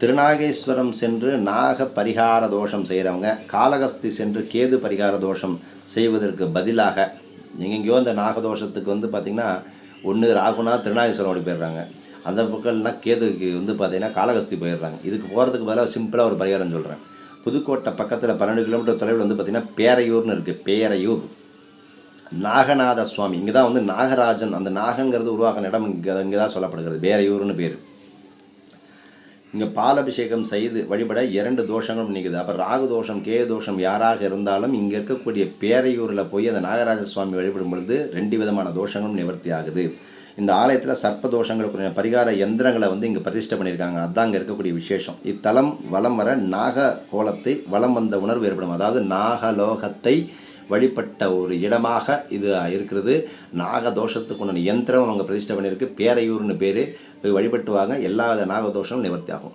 திருநாகேஸ்வரம் சென்று நாக பரிகார தோஷம் செய்கிறவங்க காளகஸ்தி சென்று கேது பரிகார தோஷம் செய்வதற்கு பதிலாக எங்கெங்கேயோ அந்த நாகதோஷத்துக்கு பார்த்திங்கன்னா ஒன்று ராகுனா திருநாகேஸ்வரம் ஓடி போயிடுறாங்க, அந்த பக்கம்னா கேதுக்கு பார்த்திங்கன்னா காளகஸ்தி போயிடுறாங்க. இதுக்கு போகிறதுக்கு பதிலாக சிம்பிளாக ஒரு பரிகாரம் சொல்கிறேன். புதுக்கோட்டை பக்கத்தில் 12 கிலோமீட்டர் தொலைவில் பார்த்திங்கன்னா பேரையூர்னு இருக்குது. பேரையூர் நாகநாத சுவாமி, இங்கே தான் நாகராஜன், அந்த நாகங்கிறது உருவாகின இடம் இங்கே தான் சொல்லப்படுகிறது. பேரையூர்னு பேர். இங்கே பாலபிஷேகம் செய்து வழிபட 2 தோஷங்களும் நீக்குது. அப்போ ராகு தோஷம் கேது தோஷம் யாராக இருந்தாலும் இங்கே இருக்கக்கூடிய பேரையூரில் போய் அந்த நாகராஜ சுவாமி வழிபடும் பொழுது 2 விதமான தோஷங்களும் நிவர்த்தி ஆகுது. இந்த ஆலயத்தில் சர்ப்ப தோஷங்களுக்குரிய பரிகார யந்திரங்களை இங்கே பிரதிஷ்டை பண்ணியிருக்காங்க. அதுதான் இங்கே இருக்கக்கூடிய விசேஷம். இத்தலம் வலம் வர நாக கோலத்தை வலம் வந்த உணர்வு ஏற்படும். அதாவது நாகலோகத்தை வழிபட்ட ஒரு இடமாக இது இருக்கிறது. நாக தோஷத்துக்குண்டான யந்திரம் அவங்க பிரதிஷ்டை பண்ணியிருக்கு. பேரையூர்னு பேர். போய் வழிபட்டு வாங்க, எல்லா நாகதோஷமும் நிவர்த்தி ஆகும்.